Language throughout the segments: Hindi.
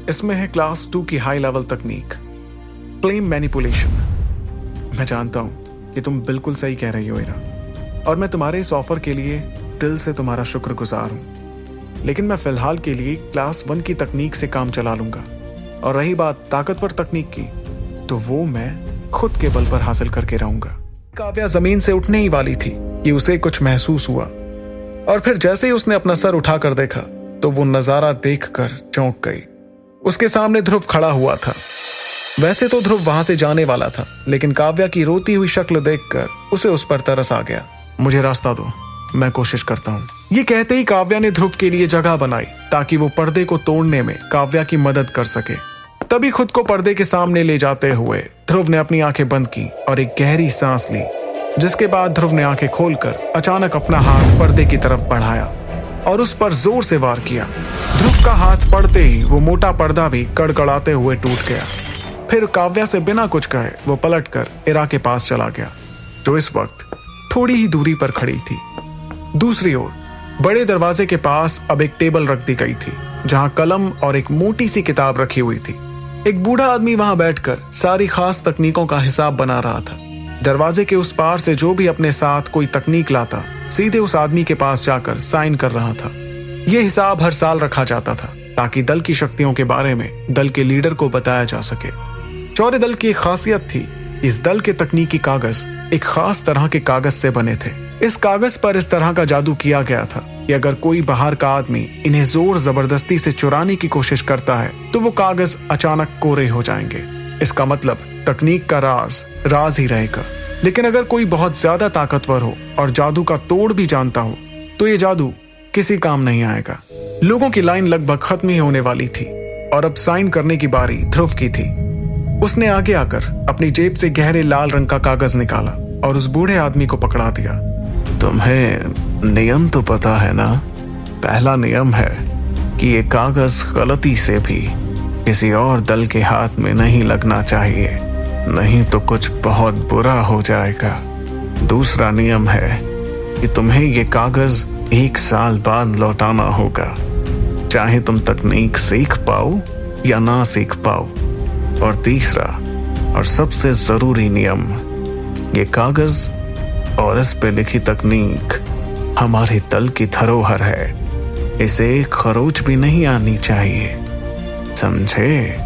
इसमें है क्लास 2 की हाई लेवल तकनीक, क्लेम मैनिपुलेशन। मैं जानता हूं कि तुम बिल्कुल सही कह रही हो इरा, और मैं तुम्हारे इस ऑफर के लिए दिल से तुम्हारा शुक्रगुजार हूं। लेकिन मैं फिलहाल के लिए क्लास 1 की तकनीक से काम चला लूंगा, और रही बात ताकतवर तकनीक की, तो वो मैं खुद के बल पर हासिल करके रहूंगा। काव्या जमीन से उठने ही वाली थी कि उसे कुछ महसूस हुआ, और फिर जैसे ही उसने अपना सर उठाकर देखा तो वो नजारा देखकर चौंक गई। उसके सामने ध्रुव खड़ा हुआ था। वैसे तो ध्रुव वहां से जाने वाला था, लेकिन काव्या की रोती हुई शक्ल देखकर उसे उस पर तरस आ गया। मुझे रास्ता दो, मैं कोशिश करता हूँ। ये कहते ही काव्या ने ध्रुव के लिए जगह बनाई ताकि वो पर्दे को तोड़ने में काव्या की मदद कर सके। तभी खुद को पर्दे के सामने ले जाते हुए ध्रुव ने अपनी आंखें बंद की और एक गहरी सांस ली, जिसके बाद ध्रुव ने आंखें खोलकर अचानक अपना हाथ पर्दे की तरफ बढ़ाया और उस पर जोर से वार किया। ध्रुव का हाथ पड़ते ही वो मोटा पर्दा भी कड़कड़ाते हुए टूट गया। फिर काव्या से बिना कुछ कहे वो पलटकर इरा के पास चला गया, जो इस वक्त थोड़ी ही दूरी पर खड़ी थी। दूसरी ओर बड़े दरवाजे के पास अब एक टेबल रख दी गई थी, जहां कलम और एक मोटी सी किताब रखी हुई थी। एक बूढ़ा आदमी वहां बैठकर सारी खास तकनीकों का हिसाब बना रहा था। दरवाजे के उस पार से जो भी अपने साथ कोई तकनीक लाता, सीधे उस आदमी के पास जाकर साइन कर रहा था। यह हिसाब हर साल रखा जाता था ताकि दल की शक्तियों के बारे में दल के लीडर को बताया जा सके। चौरे दल की एक खासियत थी, इस दल के तकनीकी कागज एक खास तरह के कागज से बने थे। इस कागज पर इस तरह का जादू किया गया था कि अगर कोई बाहर का आदमी इन्हें जोर जबरदस्ती से चुराने की कोशिश करता है तो वो कागज अचानक कोरे हो जाएंगे। इसका मतलब तकनीक का राज ही रहेगा। लेकिन अगर कोई बहुत ज्यादा ताकतवर हो और जादू का तोड़ भी जानता हो तो ये जादू किसी काम नहीं आएगा। लोगों की लाइन लगभग खत्म ही होने वाली थी और अब साइन करने की बारी ध्रुव की थी। उसने आगे आकर अपनी जेब से गहरे लाल रंग का कागज निकाला और उस बूढ़े आदमी को पकड़ा दिया। तुम्हें नियम तो पता है ना? पहला नियम है कि ये कागज गलती से भी किसी और दल के हाथ में नहीं लगना चाहिए, नहीं तो कुछ बहुत बुरा हो जाएगा। दूसरा नियम है कि तुम्हें ये कागज 1 साल बाद लौटाना होगा, चाहे तुम तकनीक सीख पाओ या ना सीख पाओ। और तीसरा और सबसे जरूरी नियम, ये कागज और इस पे लिखी तकनीक हमारे दल की धरोहर है, इसे एक खरोच भी नहीं आनी चाहिए, समझे?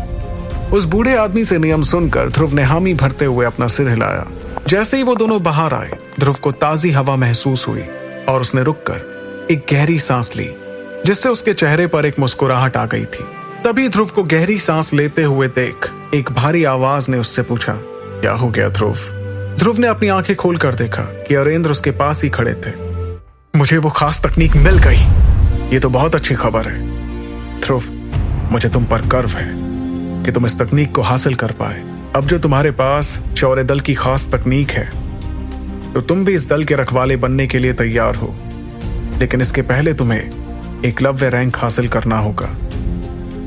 उस बूढ़े आदमी से नियम सुनकर ध्रुव ने हामी भरते हुए अपना सिर हिलाया। जैसे ही वो दोनों बाहर आए, ध्रुव को ताजी हवा महसूस हुई और उसने रुककर एक गहरी सांस ली, जिससे उसके चेहरे पर एक मुस्कुराहट आ गई थी। तभी ध्रुव को गहरी सांस लेते हुए देख एक भारी आवाज ने उससे पूछा, क्या हो गया ध्रुव? ध्रुव ने अपनी आंखें खोलकर देखा कि अरेंद्र उसके पास ही खड़े थे। मुझे वो खास तकनीक मिल गई, ये तो बहुत अच्छी खबर है। ध्रुव, मुझे तुम पर गर्व है कि तुम इस तकनीक को हासिल कर पाए। अब जो तुम्हारे पास चौरे दल की खास तकनीक है, तो तुम भी इस दल के रखवाले बनने के लिए तैयार हो। लेकिन इसके पहले तुम्हें एकलव्य रैंक हासिल करना होगा,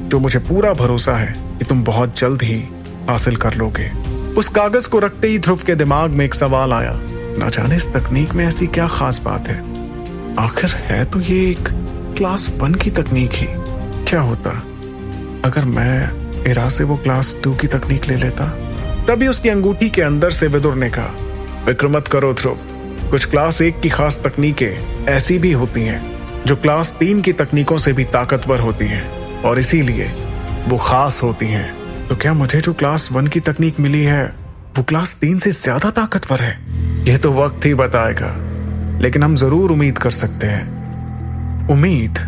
जो मुझे पूरा भरोसा है कि तुम बहुत जल्द ही हासिल कर लोगे। उस कागज को रखते ही ध्रुव के दिमाग में एक सवाल आया, ना जाने इस तकनीक में ऐसी क्या खास बात है। आखिर है तो ये एक क्लास 1 की तकनीक ही। क्या होता अगर मैं इरा से वो क्लास 2 की तकनीक ले लेता? तभी उसकी अंगूठी के अंदर से विदुर ने कहा, फिक्र मत करो ध्रुव, कुछ क्लास 1 की खास तकनीकें ऐसी भी होती हैं जो क्लास 3 की तकनीकों से भी ताकतवर होती हैं, और इसीलिए वो खास होती हैं। तो क्या मुझे जो क्लास 1 की तकनीक मिली है वो क्लास 3 से ज्यादा ताकतवर है? यह तो वक्त ही बताएगा, लेकिन हम जरूर उम्मीद कर सकते हैं। उम्मीद?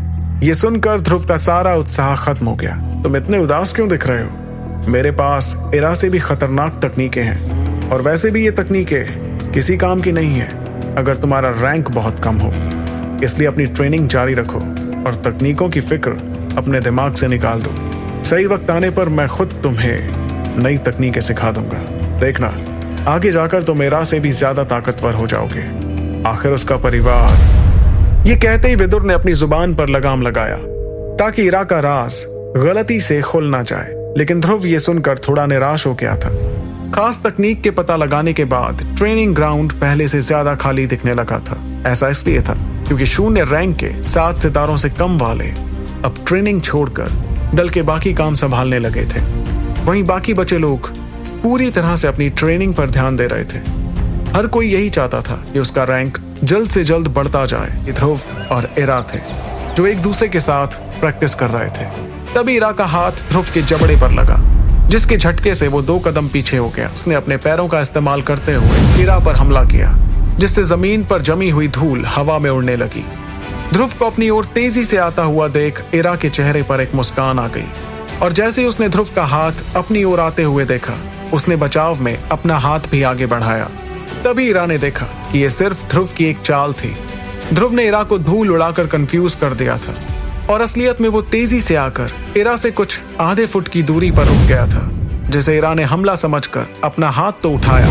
ये सुनकर ध्रुव का सारा उत्साह खत्म हो गया। तुम इतने उदास क्यों दिख रहे हो? मेरे पास इरा से भी खतरनाक तकनीकें हैं, और वैसे भी ये तकनीकें किसी काम की नहीं है अगर तुम्हारा रैंक बहुत कम हो। इसलिए अपनी ट्रेनिंग जारी रखो और तकनीकों की फिक्र अपने दिमाग से निकाल दो। सही वक्त आने पर मैं खुद तुम्हें नई तकनीकें सिखा दूंगा। देखना, आगे जाकर तुम इरा से भी ज्यादा ताकतवर हो जाओगे। आखिर उसका परिवार। ये कहते ही विदुर ने अपनी जुबान पर लगाम लगाया ताकि इरा का राज गलती से खुल ना जाए। लेकिन ध्रुव ये सुनकर थोड़ा निराश हो गया था। खास तकनीक के पता लगाने के बाद ट्रेनिंग ग्राउंड पहले से ज्यादा खाली दिखने लगा था। ऐसा इसलिए था क्योंकि 0 रैंक के 7 सितारों से कम वाले अब ट्रेनिंग छोड़कर दल के बाकी काम संभालने लगे थे। वहीं बाकी बचे लोग पूरी तरह से अपनी ट्रेनिंग पर ध्यान दे रहे थे। हर कोई यही चाहता था कि उसका रैंक जल्द से जल्द बढ़ता जाए। ये ध्रुव और इरा थे जो एक दूसरे के साथ प्रैक्टिस कर रहे थे। तभी इरा का हाथ ध्रुव के जबड़े पर लगा, जिसके झटके से वो 2 कदम पीछे हो गया। उसने अपने पैरों का इस्तेमाल करते हुए इरा पर हमला किया, जिससे जमीन पर जमी हुई धूल हवा में उड़ने लगी। ध्रुव को अपनी ओर तेजी से आता हुआ देख इरा के चेहरे पर एक मुस्कान आ गई, और जैसे ही उसने ध्रुव का हाथ अपनी ओर आते हुए देखा, उसने बचाव में अपना हाथ भी आगे बढ़ाया। तभी इरा ने देखा कि ये सिर्फ ध्रुव की एक चाल थी। ध्रुव ने इरा को धूल उड़ाकर कंफ्यूज कर दिया था, और असलियत में वो तेजी से आकर इरा से कुछ आधे फुट की दूरी पर रुक गया था, जिसे इरा ने हमला समझकर अपना हाथ तो उठाया,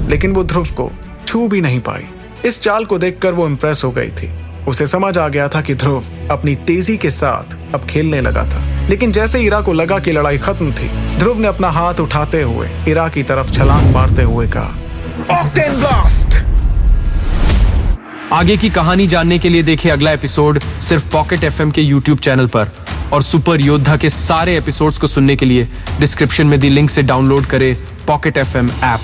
लेकिन वो ध्रुव को छू भी नहीं पाई। इस चाल को देखकर वो इम्प्रेस हो गई थी। उसे समझ आ गया था कि ध्रुव अपनी तेजी के साथ अब खेलने लगा था। लेकिन जैसे इरा को लगा कि लड़ाई खत्म थी, ध्रुव ने अपना हाथ उठाते हुए इरा की तरफ छलांग मारते हुए कहा, ऑक्टेन ब्लास्ट! आगे की कहानी जानने के लिए देखिए अगला एपिसोड सिर्फ पॉकेट एफएम के यूट्यूब चैनल पर, और सुपर योद्धा के सारे एपिसोड्स को सुनने के लिए डिस्क्रिप्शन में दी लिंक से डाउनलोड करें पॉकेट एफएम ऐप।